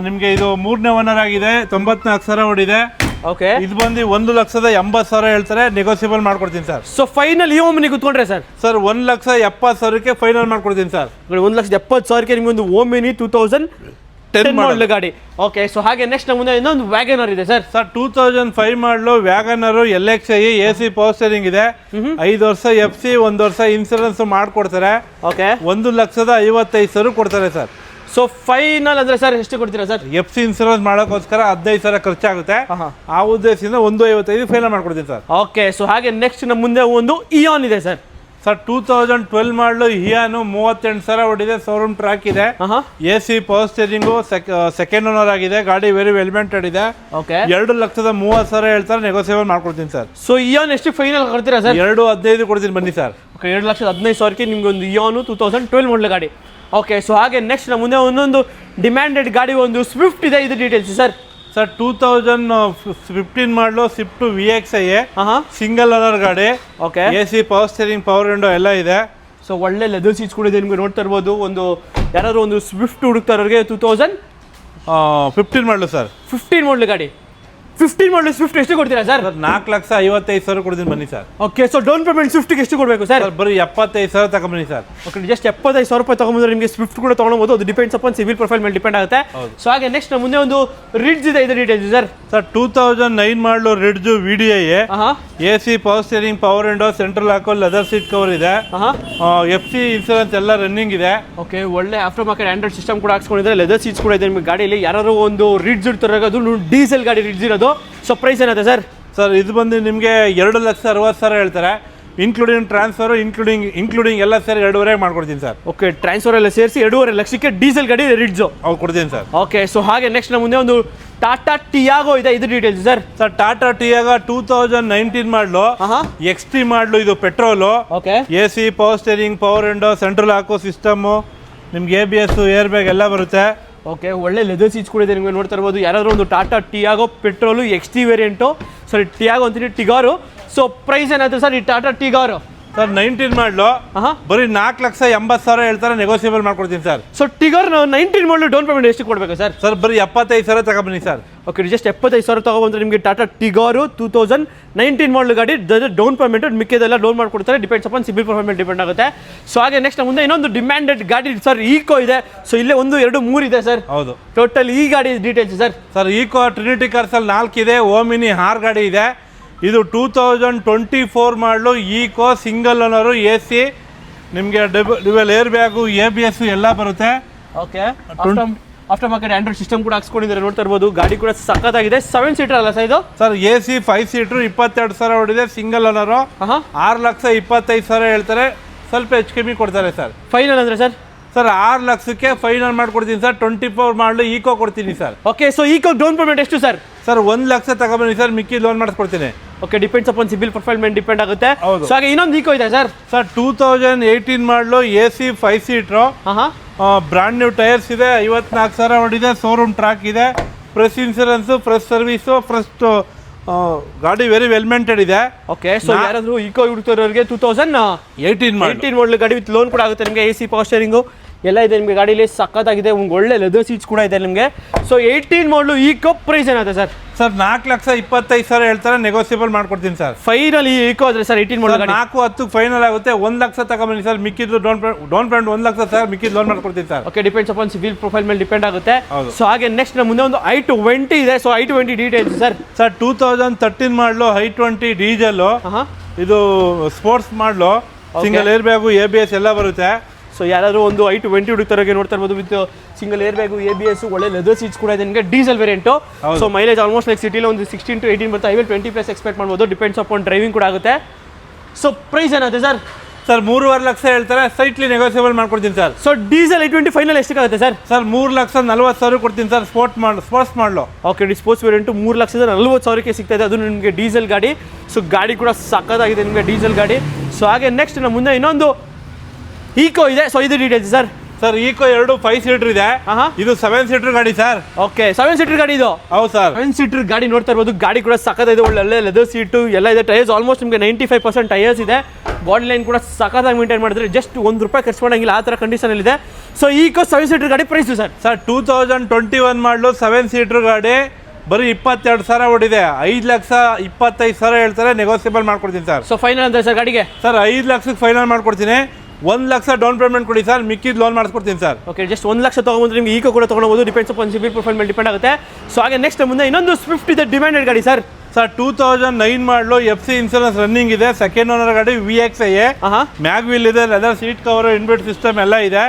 ನಿಮಗೆ ಇದು 3ನೇ ಓನರ್ ಆಗಿದೆ, 94,000 ಹೊಡಿದೆ. ಓಕೆ, ಇದು ಬಂದು 1,80,000 ಹೇಳ್ತಾರೆ, ನೆಗೋಸಿಯಬಲ್ ಮಾಡ್ಕೊಡ್ತೀನಿ ಸರ್. ಸೊ ಫೈನಲ್ ಈ ಓಮಿನಿ ಕುತ್ಕೊಂಡ್ರೆ ಸರ್? ಸರ್ 1,70,000ಕ್ಕೆ ಫೈನಲ್ ಮಾಡ್ಕೊಡ್ತೀನಿ ಸರ್. 1,70,000ಕ್ಕೆ ನಿಮ್ಗೆ ಒಂದು ಓಮಿನಿ 2010 ಮಾಡಲ್ ಗಾಡಿ. ಓಕೆ, ಸೊ ಹಾಗೆ ನೆಕ್ಸ್ಟ್ ಮುಂದೆ ಇನ್ನೊಂದು ವ್ಯಾಗನರ್ ಇದೆ ಸರ್. ಸರ್ 2005 ಮಾಡಲು ವ್ಯಾಗನರು, LXA, AC ಪವರ್ ಸ್ಟೇರಿಂಗ್ ಇದೆ, 5 ವರ್ಷ FC, 1 ವರ್ಷ ಇನ್ಸೂರೆನ್ಸ್ ಮಾಡ್ಕೊಡ್ತಾರೆ. ಓಕೆ, 1,55,000 ಕೊಡ್ತಾರೆ ಸರ್. ಸೊ ಫೈನಲ್ ಅಂದ್ರೆ ಸರ್ ಎಷ್ಟು ಕೊಡ್ತೀರಾ ಸರ್? FC ಇನ್ಸೂರೆನ್ಸ್ ಮಾಡೋಕ್ಕೋಸ್ಕರ 15,000 ಖರ್ಚಾಗುತ್ತೆ, ಆ ಉದ್ದೇಶದಿಂದ 1,55,000 ಫೈನಲ್ ಮಾಡ್ಕೊಡ್ತೀನಿ ಸರ್. ಓಕೆ, ಸೊ ಹಾಗೆ ನೆಕ್ಸ್ಟ್ ನಮ್ಮ ಮುಂದೆ ಒಂದು ಇಯಾನ್ ಇದೆ ಸರ್. ಸರ್ 2012 ಮಾಡಲು ಇಯಾನು 38,000 ಹೊಡಿದೆ, ಶೋರೂಮ್ ಟ್ರ್ಯಾಕ್ ಇದೆ, AC power steering, second owner ಆಗಿದೆ, ಗಾಡಿ ವೆರಿ ವೆಲ್ ಮೇಂಟೈನ್ ಇದೆ. ಓಕೆ, 2,30,000 ಹೇಳ್ತಾರೆ, ನೆಗೋಸಿಯಬಲ್ ಮಾಡ್ಕೊಡ್ತೀನಿ ಸರ್. ಸೊ ಇಯಾನ್ ಎಷ್ಟು ಫೈನಲ್ ಕೊಡ್ತೀರಾ ಸರ್? 2,15,000 ಕೊಡ್ತೀನಿ ಬನ್ನಿ ಸರ್. ಓಕೆ, 2,15,000ಕ್ಕೆ ನಿಮ್ಗೆ ಒಂದು ಇಯಾನು 2012 ಮಾಡಲ್ ಗಾಡಿ. ಓಕೆ, ಸೊ ಹಾಗೆ ನೆಕ್ಸ್ಟ್ ನಮ್ಮ ಮುಂದೆ ಒಂದೊಂದು ಡಿಮ್ಯಾಂಡೆಡ್ ಗಾಡಿ ಒಂದು ಸ್ವಿಫ್ಟ್ ಇದೆ, ಇದು ಡೀಟೇಲ್ಸ್ ಸರ್. ಸರ್ 2015 ಮಾಡಲು ಸ್ವಿಫ್ಟ್ VXA, ಸಿಂಗಲ್ ಓನರ್ ಗಾಡಿ. Okay, AC power steering, power window ಎಲ್ಲ ಇದೆ. ಸೊ ಒಳ್ಳೆ ಲೆದರ್ ಸೀಟ್ಸ್ ಕೂಡ ಇದೆ ನಿಮಗೆ. ನೋಡ್ತಾ ಇರ್ಬೋದು, ಒಂದು ಯಾರಾದರೂ ಒಂದು ಸ್ವಿಫ್ಟ್ ಹುಡುಕ್ತಾರೋರಿಗೆ 2015 ಮಾಡಲು ಸರ್, 15 ಮಾಡಲ್ ಗಾಡಿ. 15 ಮಾಡಲ್ ಸ್ವಿಫ್ಟ್ ಎಷ್ಟು ಕೊಡ್ತೀರಾ ಸರ್? ಸರ್ 4,55,000 ಕೊಡ್ತೀನಿ ಬನ್ನಿ sir. Okay, so down payment ಸ್ವಿಫ್ಟ್ಗೆ ಎಷ್ಟು ಕೊಡಬೇಕು ಸರ್? ಬರೀ 75,000 ತಗೊಂಬನ್ನಿ ಸರ್. ಓಕೆ, ಜಸ್ಟ್ 75,000 ರೂಪಾಯಿ ತಗೊಂಡ್ರೆ ನಿಮಗೆ ಸ್ವಿಫ್ಟ್ ಕೂಡ ತಗೊಳ್ಬಹುದು. ಅದು ಡಿಪೆಂಡ್ಸ್ ಅಪಾನ್ ಸಿವಿಲ್ ಪ್ರೊಫೈಲ್ ಮೇಲೆ ಡಿಪೆಂಡ್ ಆಗುತ್ತೆ. ಸೊ ಹಾಗೆ ನೆಕ್ಸ್ಟ್ ಮುಂದೆ ಒಂದು ರಿಡ್ಜ್ ಇದೆ, ಇದು ಡೀಟೇಲ್ಸ್ ಸರ್. ಸರ್ 2009 ಮಾಡಲು ridge VDI AC power steering, power window, central lock, leather seat cover ಇದೆ, FC ಇನ್ಸೂರೆನ್ಸ್ ಎಲ್ಲ ರನ್ನಿಂಗ್ ಇದೆ. ಓಕೆ, ಒಳ್ಳೆ ಆಫ್ಟರ್ ಮಾರ್ಕೆಟ್ ಆಂಡ್ರಾಯ್ಡ್ ಸಿಸ್ಟಮ್ ಕೂಡ ಹಾಕ್ಸ್ಕೊಂಡಿದ್ದಾರೆ, ಲೆದರ್ ಸೀಟ್ಸ್ ಕೂಡ ಇದೆ ನಿಮಗೆ ಗಾಡಿಯಲ್ಲಿ. ಯಾರು ಒಂದು ರಿಡ್ಜ್ ಇರ್ತಾರೆ, ಅದು ಡೀಸೆಲ್ ಗಾಡಿ ರಿಡ್ಜ್ ಇರೋದು. ಸೊ ಪ್ರೈಸ್ ಏನಾಗುತ್ತೆ ಸರ್? ಸರ್ ಇದು ಬಂದು ನಿಮಗೆ 2,60,000 ಹೇಳ್ತಾರೆ, ಇನ್ಕ್ಲೂಡಿಂಗ್ ಟ್ರಾನ್ಸ್ಫರ್, ಇನ್ಕ್ಲೂಡಿಂಗ್ ಎಲ್ಲ ಸೇರಿ 2.5 ಮಾಡ್ಕೊಡ್ತೀನಿ ಸರ್. ಓಕೆ, ಟ್ರಾನ್ಸ್ಫರ್ ಎಲ್ಲ ಸೇರಿಸಿ 2.5 ಲಕ್ಷಕ್ಕೆ ಡೀಸೆಲ್ ಗಾಡಿ ರಿಡ್ಜ್ ಕೊಡ್ತೀನಿ ಸರ್. ಓಕೆ, ಸೊ ಹಾಗೆ ನೆಕ್ಸ್ಟ್ ನಮ್ಮ ಮುಂದೆ ಒಂದು ಟಾಟಾ ಟಿಯಾಗೋ ಇದೆ, ಇದು details sir. Sir Tata Tiago 2019 ಮಾಡಲು, XT ಮಾಡಲು, ಇದು petrol. Okay, AC power steering, power window, central lock system, ನಿಮ್ಗೆ ABS, ಏರ್ ಬ್ಯಾಗ್ ಎಲ್ಲ ಬರುತ್ತೆ. ಓಕೆ, ಒಳ್ಳೆ ಲೆದರ್ ಸೀಟ್ಸ್ ಕೂಡ ಇದೆ, ನಿಮಗೆ ನೋಡ್ತಾ ಇರ್ಬೋದು. ಯಾರಾದರೂ ಒಂದು Tata Tiago petrol XT variant, sorry Tiago ಅಂತೀನಿ, ಟಿಗಾರು. ಸೊ ಪ್ರೈಸ್ ಏನಾಯ್ತು ಸರ್ ಈ ಟಾಟಾ ಟಿಗಾರು? ಸರ್ 19 ಮಾಡಲು ಬರೀ 4,80,000 ಹೇಳ್ತಾರೆ, ನೆಗೋಸಿಯಬಲ್ ಮಾಡ್ಕೊಡ್ತೀನಿ ಸರ್. ಸೊ ಟಿಗಾರ್ 19 ಮಾಡಲು ಡೌನ್ ಪೇಮೆಂಟ್ ಎಷ್ಟು ಕೊಡಬೇಕು ಸರ್? ಸರ್ ಬರೀ 75,000 ತಗೊಬನ್ನಿ ಸರ್. ಓಕೆ, ಜಸ್ಟ್ 75,000 ತಗೊಬಂದ್ರೆ ನಿಮಗೆ ಟಾಟಾ ಟಿಗಾರು 2019 ಮಾಡಲು ಗಾಡಿ ಡೌನ್ ಪೇಮೆಂಟ್ ಮಿಕ್ಕಿದೆಲ್ಲ ಲೋನ್ ಮಾಡ್ಕೊಡ್ತಾರೆ, depends upon CIBIL performance depend ಆಗುತ್ತೆ. ಸೊ ಹಾಗೆ ನೆಕ್ಸ್ಟ್ ಮುಂದೆ ಇನ್ನೊಂದು ಡಿಮ್ಯಾಂಡೆಡ್ ಗಾಡಿ ಸರ್, ಈಕೋ ಇದೆ. ಸೊ ಇಲ್ಲೇ 1, 2, 3 ಇದೆ ಸರ್. ಹೌದು, ಟೋಟಲ್ ಈ ಗಾಡಿ details sir. Sir Eeco Trinity ಕಾರ್ಸಲ್ಲಿ 4 ಇದೆ, ಓಮಿನಿ 6 ಗಾಡಿ ಇದೆ. ಇದು 2024 model Eeco, single owner, AC, ನಿಮಗೆ ಡ್ಯುವೆಲ್ ಏರ್ ಬ್ಯಾಗು, ABS ಎಲ್ಲ ಬರುತ್ತೆ. Okay, after market Android system ಕೂಡ ಹಾಕ್ಸ್ಕೊಂಡಿದ್ದಾರೆ, ನೋಡ್ತಾ ಇರ್ಬೋದು. ಗಾಡಿ ಕೂಡ ಸಖತ್ತಾಗಿದೆ. 7 ಸೀಟರ್ ಅಲ್ಲ ಸರ್ ಇದು? ಸರ್ AC 5 ಸೀಟ್ರು 22,000 ಹೊಡಿದೆ, ಸಿಂಗಲ್ ಓನರು. 6,25,000 ಹೇಳ್ತಾರೆ, ಸ್ವಲ್ಪ ಹೆಚ್ಚು ಕಮ್ಮಿ ಕೊಡ್ತಾರೆ ಸರ್. ಫೈನಲ್ ಅಂದ್ರೆ ಸರ್? ಸರ್ 6 ಲಕ್ಷಕ್ಕೆ ಫೈನಲ್ ಮಾಡ್ಕೊಡ್ತೀನಿ ಸರ್. 24 ಮಾಡಲು ಈಕೋ ಕೊಡ್ತೀನಿ sir. Okay, so Eeco down payment ಎಷ್ಟು ಸರ್? ಸರ್ 1 ಲಕ್ಷ ತಗೊಬನ್ನಿ ಸರ್, ಮಿಕ್ಕಿ ಲೋನ್ ಮಾಡಿಸ್ಕೊಡ್ತೀನಿ. Okay, depends upon CIBIL profile ಮೇಲೆ ಡಿಪೆಂಡ್ ಆಗುತ್ತೆ. ಹೌದು. ಸೊ ಹಾಗೆ ಇನ್ನೊಂದು ಈಕೋ ಇದೆ ಸರ್. ಸರ್ 2018 ಮಾಡಲು AC 5 seater, brand new tyres ಇದೆ, 54,000 ಹೊಡಿದೆ, ಶೋರೂಮ್ ಟ್ರ್ಯಾಕ್ ಇದೆ, fresh insurance, fresh service, fresh ಗಾಡಿ ವೆರಿ ವೆಲ್ ಮೇಂಟೆಡ್ ಇದೆ. ಓಕೆ, ಸೊ ಯಾರಾದರೂ ಈಕೋ ಹುಡುಕ್ತೋರಿಗೆ 2018 ಮಾಡಲು ಗಾಡಿ ವಿತ್ ಲೋನ್ ಕೂಡ ಆಗುತ್ತೆ ನಿಮಗೆ. AC ಪವರ್ ಸ್ಟೀರಿಂಗು ಎಲ್ಲ ಇದೆ ನಿಮಗೆ ಗಾಡಿಯಲ್ಲಿ, ಸಖತ್ತಾಗಿದೆ. ಒಳ್ಳೆ ಲೆದರ್ ಸೀಟ್ಸ್ ಕೂಡ ಇದೆ ನಿಮಗೆ. ಸೊ 18 ಮಾಡಲು ಈಕೋ ಪ್ರೈಸ್ ಏನಾಗುತ್ತೆ ಸರ್? ಸರ್ 4,25,000 ಹೇಳ್ತಾರೆ, ನೆಗೋಸಿಯಬಲ್ ಮಾಡ್ಕೊಡ್ತೀನಿ ಸರ್. ಫೈನಲ್ ಈಕೋ ಆದರೆ ಸರ್ 18 ಮಾಡಲು 4,10 ಫೈನಲ್ ಆಗುತ್ತೆ. 1 ಲಕ್ಷ ತಗೊಂಬನ್ನಿ ಸರ್, ಮಿಕ್ಕಿದ್ದು ಡೌನ್ ಪೇಮೆಂಟ್ 1 ಲಕ್ಷ ಸರ್, ಮಿಕ್ಕಿದ್ದು ಲೋನ್ ಮಾಡ್ಕೊಡ್ತೀನಿ sir. Okay, depends upon civil profile ಮೇಲೆ ಡಿಪೆಂಡ್ ಆಗುತ್ತೆ. ಸೊ ಹಾಗೆ ನೆಕ್ಸ್ಟ್ ನಮ್ಮ ಮುಂದೆ ಒಂದು i20 ಇದೆ. So i20 details sir. Sir 2013 ಮಾಡಲು i20 ಡೀಸೆಲ್, ಇದು ಸ್ಪೋರ್ಟ್ಸ್ ಮಾಡಲು, ಸಿಂಗಲ್ ಏರ್ ಬ್ಯಾಗು, ABS ಎಲ್ಲ ಬರುತ್ತೆ. ಸೊ ಯಾರಾದರೂ ಒಂದು i20 ಹುಡುಕ್ತಾರೋಗೆ ನೋಡ್ತಾ ಇರ್ಬೋದು, with single air bag, ABS, ಒಳ್ಳೆ ಲೆದರ್ ಸೀಟ್ಸ್ ಕೂಡ ಇದೆ ನಿಮಗೆ, diesel variant. So mileage almost like ಸಿಟಿಲಿ ಒಂದು 16 to 18 ಬರುತ್ತೆ, ಹೈವೇಲಿ 20+ ಎಕ್ಸ್ಪೆಕ್ಟ್ ಮಾಡ್ಬೋದು, ಡಿಪೆಂಡ್ಸ್ ಅಪಾನ್ ಡ್ರೈವಿಂಗ್ ಕೂಡ ಆಗುತ್ತೆ. ಸೊ ಪ್ರೈಸ್ ಏನಾಗುತ್ತೆ ಸರ್? ಸರ್ 3.5 ಲಕ್ಷ ಹೇಳ್ತಾರೆ, ಸೈಟ್ಲಿ ನೆಗೋಸಿಯಬಲ್ ಮಾಡ್ಕೊಡ್ತೀನಿ sir. So diesel i20 final ಎಷ್ಟಕ್ಕಾಗುತ್ತೆ ಸರ್? ಸರ್ 3,40,000 ಕೊಡ್ತೀನಿ sir, sports model. Okay, sports variant 3,40,000ಕ್ಕೆ ಸಿಗ್ತಾ ಇದೆ, ಅದು ನಿಮಗೆ ಡೀಸೆಲ್ ಗಾಡಿ. ಸೊ ಗಾಡಿ ಕೂಡ ಸಕ್ಕತ್ತಾಗಿದೆ ನಿಮಗೆ, ಡೀಸೆಲ್ ಗಾಡಿ. ಸೊ ಹಾಗೆ ನೆಕ್ಸ್ಟ್ ನಮ್ಮ ಮುಂದೆ ಇನ್ನೊಂದು ಈಕೋ ಇದೆ. ಸೊ ಇದು details sir. Sir eco 2 5 seater ಇದೆ, ಇದು 7 ಸೀಟರ್ ಗಾಡಿ ಸರ್. ಓಕೆ, 7 ಸೀಟರ್ ಗಾಡಿ ಇದು? ಹೌದು ಸರ್, 7 ಸೀಟರ್ ಗಾಡಿ ನೋಡ್ತಾ ಇರ್ಬೋದು. ಗಾಡಿ ಕೂಡ ಸಖತ್ತಾಗಿದೆ, ಒಳ್ಳೆ ಲೆದರ್ ಸೀಟು ಎಲ್ಲ ಇದೆ. ಟೈರ್ಸ್ ಆಲ್ಮೋಸ್ಟ್ ನಿಮಗೆ 95% ಟೈರ್ಸ್ ಇದೆ. ಬಾಡಿ ಲೈನ್ ಕೂಡ ಸಖತ್ತಾಗಿ ಮೇಂಟೈನ್ ಮಾಡಿದ್ರೆ, ಜಸ್ಟ್ ₹1 ಖರ್ಚು ಮಾಡಂಗಿಲ್ಲ, ಆ ಥರ ಕಂಡೀಷನ್ ಇದೆ. ಸೊ ಈಕೋ 7 ಸೀಟರ್ ಗಾಡಿ ಪ್ರೈಸು ಸರ್? ಸರ್ 2021 ಮಾಡಲು 7 ಸೀಟರ್ ಗಾಡಿ ಬರೀ 22,000 ಹೊಡಿದೆ, 5,25,000 ಹೇಳ್ತಾರೆ, ನೆಗೋಸಿಯಬಲ್ ಮಾಡ್ಕೊಡ್ತೀನಿ ಸರ್. ಸೊ ಫೈನಲ್ ಅಂದ್ರೆ ಸರ್ ಗಾಡಿಗೆ? ಸರ್ 5 ಲಕ್ಷಕ್ಕೆ ಫೈನಲ್ ಮಾಡ್ಕೊಡ್ತೀನಿ, 1 ಲಕ್ಷ ಡೌನ್ ಪೇಮೆಂಟ್ ಕೊಡಿ ಸರ್, ಮಿಕ್ಕಿದ್ದು ಲೋನ್ ಮಾಡಿಸ್ಕೊಡ್ತೀನಿ ಸರ್. ಓಕೆ, ಜಸ್ಟ್ 1 ಲಕ್ಷ ತೊಗೊಂಡ್ರೆ ನಿಮ್ಗೆ ಈಕೋ ಕೂಡ ತೊಗೊಳ್ಬೋದು, ಡಿಪೆಂಡ್ಸ್ ಅಪಾನ್ ಸಿಬಿಲ್ ಪ್ರೊಫೈಲ್ ಮೇಲೆ ಡಿಪೆಂಡ್ ಆಗುತ್ತೆ. ಸೊ ಹಾಗೆ ನೆಕ್ಸ್ಟ್ ಮುಂದೆ ಇನ್ನೊಂದು ಸ್ವಿಫ್ಟ್ ಇದೆ, ಡಿಮ್ಯಾಂಡೆಡ್ ಗಾಡಿ sir. Sir 2009 model, FC insurance running ಇದೆ, ಸೆಕೆಂಡ್ ಓನರ್ ಗಾಡಿ, VXI, ಮ್ಯಾಗ್ ವೀಲ್ ಇದೆ, leather seat cover, inbuilt system ಎಲ್ಲ ಇದೆ.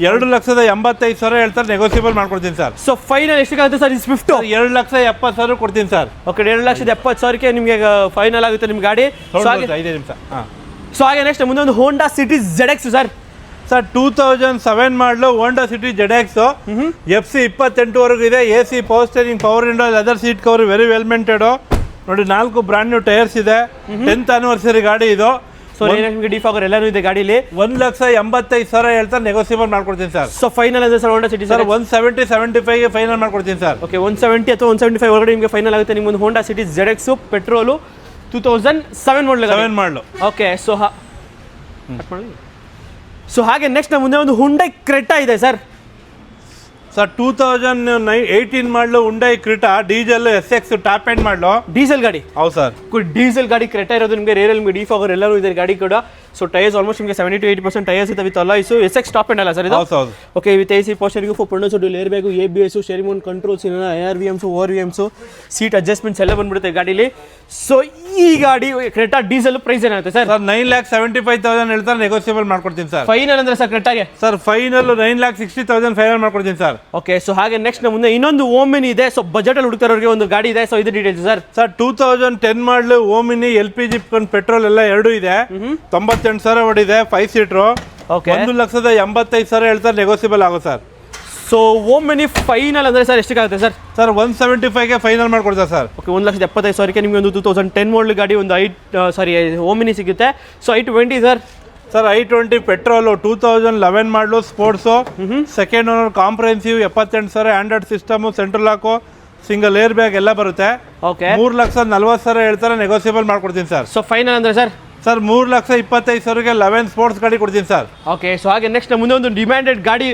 2,85,000 ಹೇಳ್ತಾರೆ, ನೆಗೋಸಿಯಬಲ್ ಮಾಡ್ಕೊಡ್ತೀನಿ ಸರ್. ಸೊ ಫೈನಲ್ ಎಷ್ಟಕ್ಕಾಗುತ್ತೆ ಸರ್ ಈ ಸ್ವಿಫ್ಟ್? 2,70,000 ಕೊಡ್ತೀನಿ ಸರ್. ಓಕೆ, 2,70,000ಕ್ಕೆ ನಿಮಗೆ ಫೈನಲ್ ಆಗುತ್ತೆ ನಿಮ್ಮ ಗಾಡಿ. 5 ನಿಮಿಷ. ಸೊ ಹಾಗೆ ನೆಕ್ಸ್ಟ್ ಮುಂದೆ ಒಂದು Honda City ZX sir. Sir 2007 model Honda City ZX, FC 28ವರೆಗೂ ಇದೆ, AC power steering, power window, leather seat cover, very well maintained ನೋಡಿ. 4 ಬ್ರಾಂಡ್ ನ್ಯೂ ಟೈರ್ಸ್ ಇದೆ, 10th ಆನಿವರ್ಸರಿ ಗಾಡಿ ಇದು. ಸೊ ನಿಮಗೆ ಡಿಫಾಗರ್ ಎಲ್ಲಾನು ಇದೆ ಗಾಡಿಲಿ. 1,85,000 ಹೇಳ್ತಾರೆ, ನೆಗೋಸಿಯಬಲ್ ಮಾಡ್ಕೊಡ್ತೀನಿ ಸರ್. ಸೊ ಫೈನಲ್ ಅಂದ್ರೆ sir Honda City sir 170-75 final ಮಾಡ್ಕೊಡ್ತೀನಿ ಸರ್. ಓಕೆ, 170 ಅಥವಾ 175 ಒಳಗಡೆ ನಿಮಗೆ ಫೈನಲ್ ಆಗುತ್ತೆ. ನಿಮ್ಮೊಂದು ಹೋಂಡಾ ಸಿಟಿ ZX ಪೆಟ್ರೋಲು 2007 ಮಾಡಲು. ಓಕೆ, ಸೊ ಹಾಗೆ ನೆಕ್ಸ್ಟ್ ಮುಂದೆ ಒಂದು ಹುಂಡೈ ಕ್ರೆಟಾ ಇದೆ sir. Sir 2018 model Hyundai Creta diesel SX top end model diesel ಗಾಡಿ. ಹೌದು ಸರ್. ಡೀಸೆಲ್ ಗಾಡಿ ಕ್ರೆಟಾ ಇರೋದು ನಿಮಗೆ ರೇರ್ ಎಲ್ಎಂಗೆ ಡಿಫಾಗರ್ ಎಲ್ಲರೂ ಇದೆ ಗಾಡಿ ಕೂಡ. ಸೊ ಟೈರ್ಸ್ ಆಲ್ಮೋಸ್ಟ್ ನಿಮಗೆ 70-80% ಟೈರ್ಸ್ ಇದೆ with alloys. SX top end ಅಲ್ಲ ಸರ್ ಇದು? ಹೌದು. Okay with AC power steering 4.0 dual air bag, ABS, steering mount controls, ARVMs, ORVMs, seat adjustments ಎಲ್ಲ ಬಂದ್ಬಿಡುತ್ತೆ ಗಾಡಿಲಿ. ಸೊ ಈ ಗಾಡಿ ಕ್ರೆಟಾ ಡೀಸೆಲ್ ಪ್ರೈಸ್ ಏನಾಗುತ್ತೆ ಸರ್? 9,75,000 ಹೇಳ್ತಾರೆ, ನೆಗೋಸಿಯಬಲ್ ಮಾಡ್ಕೊಡ್ತೀನಿ ಸರ್. ಫೈನಲ್ ಅಂದ್ರೆ ಸರ್ ಕ್ರೆಟಾಗೆ ಸರ್ ಫೈನಲ್ 9,60,000 ಫೈನಲ್ ಮಾಡ್ಕೊಡ್ತೀನಿ ಸರ್. ಓಕೆ ಸೊ ಹಾಗೆ ನೆಕ್ಸ್ಟ್ ಮುಂದೆ ಇನ್ನೊಂದು ಓಮಿನಿ ಇದೆ. ಸೊ ಬಜೆಟ್ ಅಲ್ಲಿ ಹುಡುಕ್ತಾರವ್ರಿಗೆ ಒಂದು ಗಾಡಿ ಇದೆ. ಸೊ ಇದು ಡೀಟೇಲ್ಸ್ ಸರ್. ಸರ್ 2010 ಮಾಡಲು ಓಮಿನಿ LPG ಪೆಟ್ರೋಲ್ ಎಲ್ಲ ಎರಡು ಇದೆ. 98,000 ಹೊಡಿದೆ, 5 ಸೀಟ್ರು. ಓಕೆ 1,85,000 ಹೇಳ್ತಾರೆ, ನೆಗೋಸಿಯಬಲ್ ಆಗುತ್ತೆ ಸರ್. ಸೊ ಓಮಿನಿ ಫೈನಲ್ ಅಂದ್ರೆ ಸರ್ ಎಷ್ಟಕ್ಕಾಗುತ್ತೆ ಸರ್? ಸರ್ 175ಗೆ ಫೈನಲ್ ಮಾಡ್ಕೊಡ್ತಾರೆ ಸರ್. ಓಕೆ 1,75,000ಕ್ಕೆ ನಿಮಗೆ ಒಂದು 2010 ಮಾಡಲ್ ಗಾಡಿ ಒಂದು ಓಮಿನಿ ಸಿಗುತ್ತೆ. So I20 sir. Sir I20 petrol 2011 ಮಾಡಲು sports, second owner, comprehensive, 78,000, Android system, central lock, single air bag ಎಲ್ಲ ಬರುತ್ತೆ. ಓಕೆ 3,40,000 ಹೇಳ್ತಾರೆ, ನೆಗೋಸಿಯಬಲ್ ಮಾಡ್ಕೊಡ್ತೀನಿ ಸರ್. ಸೊ ಫೈನಲ್ ಅಂದ್ರೆ ಸರ್? ಸರ್ 3,25,000ಗೆ 11 ಸ್ಪೋರ್ಟ್ಸ್ ಗಾಡಿ ಕೊಡ್ತೀನಿ ಸರ್. ಓಕೆ ಸೊ ಹಾಗೆ ನೆಕ್ಸ್ಟ್ ಮುಂದೆ ಒಂದು ಡಿಮ್ಯಾಂಡೆಡ್ ಗಾಡಿ,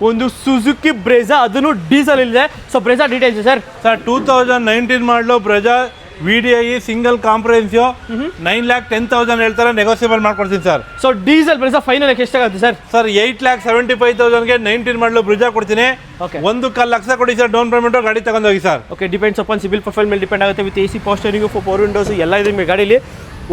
ಒಂದು ಸುಜುಕಿ ಬ್ರೆಜಾ, ಅದನ್ನು ಡೀಸೆಲ್ ಇದೆ. So Brezza details sir. Sir 2019 ಮಾಡಲು ಬ್ರೆಜಾ VDI ಸಿಂಗಲ್ ಕಾಂಪ್ರಹೆನ್ಸಿವ್ 9,10,000 ಹೇಳ್ತಾರೆ, ನೆಗೋಸಿಯಬಲ್ ಮಾಡ್ಕೊಡ್ತೀನಿ sir. So diesel Brezza final ಎಷ್ಟಾಗುತ್ತೆ ಸರ್? ಸರ್ 8,75,000ಗೆ 19 ಮಾಡಲು ಬ್ರಿಜಾ ಕೊಡ್ತೀನಿ. ಓಕೆ 1,00,000 ಕೊಡಿ ಸರ್ ಡೌನ್ ಪೇಮೆಂಟ್, ಗಾಡಿ ತಗೊಂಡೋಗಿ sir. Okay depends upon CIBIL profile ಮೇಲೆ ಡಿಪೆಂಡ್ ಆಗುತ್ತೆ. ವಿತ್ AC ಪೋಸ್ಟರಿಂಗ್, 4 ವಿಂಡೋಸ್ ಎಲ್ಲ ಇದೆ ನಿಮಗೆ ಗಾಡೀಲಿ.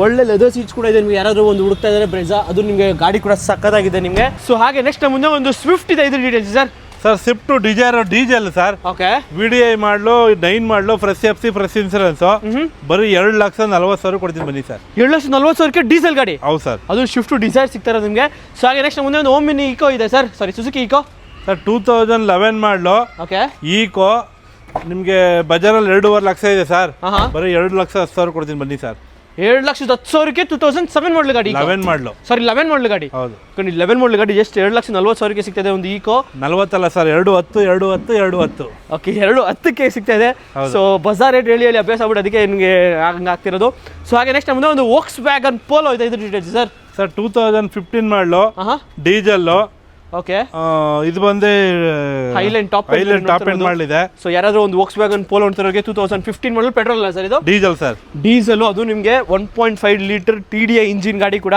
ಒಳ್ಳೆ ಲೆದರ್ ಸೀಟ್ಸ್ ಕೂಡ ಇದೆ. ನಿಮಗೆ ಯಾರಾದರೂ ಒಂದು ಹುಡುಕ್ತಾ ಇದ್ದಾರೆ ಬ್ರೆಜಾ, ಅದು ನಿಮಗೆ ಗಾಡಿ ಕೂಡ ಸಕ್ಕತ್ತಾಗಿದೆ ನಿಮಗೆ. ಸೊ ಹಾಗೆ ನೆಕ್ಸ್ಟ್ ಮುಂದೆ ಒಂದು ಸ್ವಿಫ್ಟ್ ಇದೆ, ಇದ್ರ details sir. Sir Swift Dzire diesel sir. Okay VDI ಮಾಡಲು 9 ಮಾಡಲು ಫ್ರೆಶ್ FC ಫ್ರೆಶ್ ಇನ್ಸೂರೆನ್ಸ್ ಬರೀ 2,40,000 ಕೊಡ್ತೀನಿ ಬನ್ನಿ ಸರ್. 2,40,000ಕ್ಕೆ ಡೀಸೆಲ್ ಗಾಡಿ. ಹೌದು ಸರ್. ಅದು ಶಿಫ್ಟ್ ಡಿಸೈರ್ ಸಿಗ್ತಾರೆ ನಿಮಗೆ. ಸೊ ಹಾಗೆ ನೆಕ್ಸ್ಟ್ ಮುಂದೆ ಒಂದು ಓಮಿನಿ ಈಕೋ ಇದೆ ಸರ್. ಸಾರಿ ಸುಜುಕಿ ಈಕೋ ಸರ್ 2011 ಮಾಡಲು. ಓಕೆ ಈಕೋ ನಿಮಗೆ ಬಜಾರಲ್ಲಿ 2.5 ಲಕ್ಷ ಇದೆ ಸರ್. ಬರೀ 2,10,000 ಕೊಡ್ತೀನಿ ಬನ್ನಿ ಸರ್. 2,10,000ಕ್ಕೆ 2007 ಮಾಡಲ್ ಗಾಡಿ. 11 ಮಾಡಲು. ಸಾರಿ 11 ಮಾಡಲ್ ಗಾಡಿ. ಹೌದು 11 ಮಾಡಲ್ ಗಾಡಿ ಜಸ್ಟ್ 2,40,000ಕ್ಕೆ ಸಿಗ್ತದೆ ಒಂದು ಈಕೋ. 40 ಅಲ್ಲ ಸರ್, 2,10,000. ಓಕೆ 2,10ಕ್ಕೆ ಸಿಗ್ತಾ ಇದೆ. ಸೊ ಬಜಾರ್ ರೇಟ್ ಹೇಳಿ ಅಭ್ಯಾಸ ಆಗ್ಬಿಟ್ಟು ಅದಕ್ಕೆ ನಿಮಗೆ ಹಂಗೆ ಆಗ್ತಿರೋದು. ಸೊ ಹಾಗೆ ನೆಕ್ಸ್ಟ್ ಮುಂದೆ ಒಂದು ವೋಕ್ಸ್ ವ್ಯಾಗನ್ ಪೋಲೋ ಇದೆ, ಇದ್ರ ಡೀಟೇಲ್ಸ್ ಸರ್. ಸರ್ 2015 ಮಾಡಲು ಡೀಸೆಲ್ಲು. ಓಕೆ ಇದು ಬಂದು ಹೈಲೈನ್ ಟಾಪ್ ಎಂಡ್ ಮಾಡಲಿದೆ. ಸೊ ಯಾರಾದರೂ ಒಂದು ವೋಕ್ಸ್ ವ್ಯಾಗನ್ ಪೋಲೋ ಅಂತಿರೋರಿಗೆ 2015 ಮಾಡಲು ಪೆಟ್ರೋಲ್ ಅಲ್ಲ ಸರ್ ಇದು? Diesel sir. ಡೀಸೆಲ್ ಅದು ನಿಮಗೆ 1.5 ಲೀಟರ್ TDI ಇಂಜಿನ್ ಗಾಡಿ ಕೂಡ.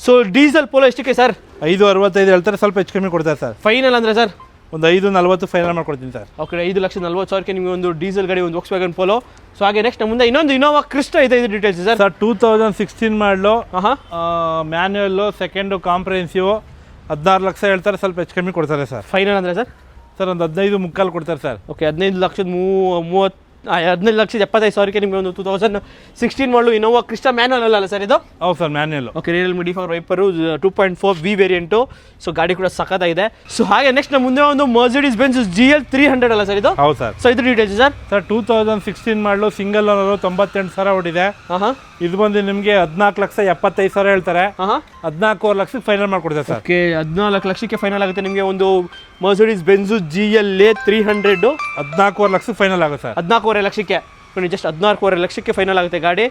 ಸೊ ಡೀಸೆಲ್ ಪೋಲೋ ಎಷ್ಟಕ್ಕೆ ಸರ್? 5,65 ಹೇಳ್ತಾರೆ, ಸ್ವಲ್ಪ ಹೆಚ್ಚು ಕಮ್ಮಿ ಕೊಡ್ತಾರೆ ಸರ್. ಫೈನಲ್ ಅಂದ್ರೆ ಸರ್? ಒಂದು 5,40 ಫೈನಲ್ ಮಾಡ್ಕೊಡ್ತೀನಿ ಸರ್. ಓಕೆ 5,40,000ಕ್ಕೆ ನಿಮಗೆ ಒಂದು ಡೀಸೆಲ್ ಗಾಡಿ, ಒಂದು ವೋಕ್ಸ್ ವ್ಯಾಗನ್ ಪೋಲೋ. ಸೊ ಹಾಗೆ ನೆಕ್ಸ್ಟ್ ಮುಂದೆ ಇನ್ನೊಂದು ಇನೋವಾ ಕ್ರಿಸ್ಟಾ ಇದೆ, ಇದು ಡೀಟೇಲ್ಸ್ ಸರ್. ಸರ್ 2016 ಮಾಡಲು ಮ್ಯಾನ್ಯುಯಲ್ಲು, ಸೆಕೆಂಡು ಕಾಂಪ್ರಹೆನ್ಸಿವ್, 16 ಲಕ್ಷ ಹೇಳ್ತಾರೆ, ಸ್ವಲ್ಪ ಹೆಚ್ಚು ಕಮ್ಮಿ ಕೊಡ್ತಾರೆ ಸರ್. ಫೈನಲ್ ಅಂದರೆ ಸರ್? ಸರ್ ಒಂದು 15,3,4 ಕೊಡ್ತಾರೆ ಸರ್. ಓಕೆ 15,75,000ಕ್ಕೆ ನಿಮಗೆ ಒಂದು 2016 ಮಾಡಲು ಇನೋವಾ ಕ್ರಿಸ್ಟಾ ಮ್ಯಾನುವಲ್ ಅಲ್ಲ ಸರ್ ಇದು? ಹೌದು sir manual. Okay Realme defogger wiper 2.4 V variant. So ಗಾಡಿ ಕೂಡ ಸಖತ್ತಾಗಿದೆ. ಸೊ ಹಾಗೆ ನೆಕ್ಸ್ಟ್ ಮುಂದೆ ಒಂದು ಮರ್ಸಿಡೀಸ್ ಬೆಂಜ್ GL 300 ಅಲ್ಲ ಸರ್ ಇದು? ಹೌದು ಸರ್. ಸೊ ಇದು ಡೀಟೇಲ್ಸ್ ಸರ್. ಸರ್ 2016 ಮಾಡಲು ಸಿಂಗಲ್ ಓನರು, 98,000 ಹೊಡಿದೆ. ಇದು ಬಂದು ನಿಮಗೆ 14,75,000 ಹೇಳ್ತಾರೆ, 14 ಲಕ್ಷಕ್ಕೆ ಫೈನಲ್ ಮಾಡ್ಕೊಡ್ತಾರೆ ಸರ್. ಓಕೆ 14 ಲಕ್ಷಕ್ಕೆ ಫೈನಲ್ ಆಗುತ್ತೆ ನಿಮಗೆ ಒಂದು ಮರ್ಸಿಡೀಸ್ ಬೆಂಜ್ GLA 300. 14 ಲಕ್ಷಕ್ಕೆ ಫೈನಲ್ ಆಗುತ್ತೆ ಸರ್. 14.5 ಲಕ್ಷಕ್ಕೆ ಜಸ್ಟ್ 14.5 ಲಕ್ಷಕ್ಕೆ ಫೈನಲ್ ಆಗುತ್ತೆ ಗಾಡಿ.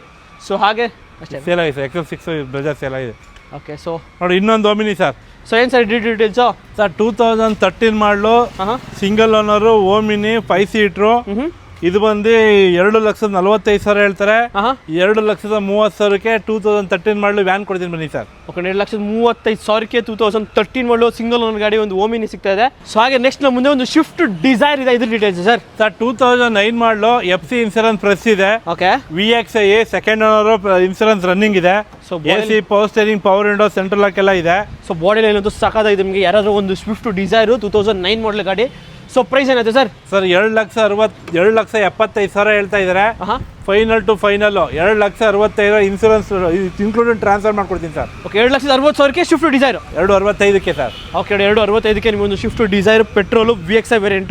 ಸೊ ಹಾಗೆ ಅಷ್ಟೇ ಸೇಲ್ ಆಗಿದೆ ಸರ್. XF6 ಬ್ರೆಜಾ ಸೇಲ್ ಆಗಿದೆ. ಓಕೆ ಸೊ ನೋಡಿ ಇನ್ನೊಂದು ಓಮಿನಿ ಸರ್. ಸೊ ಏನು ಸರ್ ಡೀಟೇಲ್ಸು? ಸರ್ 2013 ಮಾಡಲು ಸಿಂಗಲ್ ಓನರು ಓಮಿನಿ 5 ಸೀಟ್ರು. ಇದು ಬಂದು 2,45,000 ಹೇಳ್ತಾರೆ, 2,30,000ಕ್ಕೆ 2013 ಮಾಡಲು ವ್ಯಾನ್ ಕೊಡ್ತೀನಿ ಬನ್ನಿ ಸರ್. ಓಕೆ 2,35,000ಕ್ಕೆ 2013 ಮಾಡಲು ಸಿಂಗಲ್ ಓನರ್ ಗಾಡಿ ಒಂದು ಓಮಿನಿ ಸಿಗ್ತಾ ಇದೆ. ಸೊ ಹಾಗೆ ನೆಕ್ಸ್ಟ್ ಮುಂದೆ ಒಂದು ಶಿಫ್ಟ್ ಡಿಸೈರ್ ಇದೆ, ಇದ್ರ details sir. Sir 2009 model FC insurance fresh ಇದೆ. Okay VXI second owner insurance running ಇದೆ. So AC power steering, power window, central lock ಎಲ್ಲ ಇದೆ. ಸೊ ಬಾಡಿ ಲೈನ್ ಅಂತೂ ಸಾಕಾಗಿದೆ ನಿಮಗೆ. ಯಾರಾದರೂ ಒಂದು ಸ್ವಿಫ್ಟ್ ಡಿಸೈರು 2009 ಮಾಡಲ್ ಗಾಡಿ. ಸೊ ಪ್ರೈಸ್ ಏನಾಯ್ತು ಸರ್? ಸರ್ 2,75,000 ಹೇಳ್ತಾ ಇದ್ದಾರೆ. Final to final 2,65,000 insurance included transfer ಮಾಡ್ಕೊಡ್ತೀನಿ ಸರ್. ಓಕೆ 2,60,000ಕ್ಕೆ ಸ್ವಿಫ್ಟ್ ಡಿಸೈರ್. 2,65,000ಕ್ಕೆ ಸರ್. ಓಕೆ 2,65,000ಕ್ಕೆ ನಿಮಗೆ ಒಂದು Swift Dzire petrol VXI variant.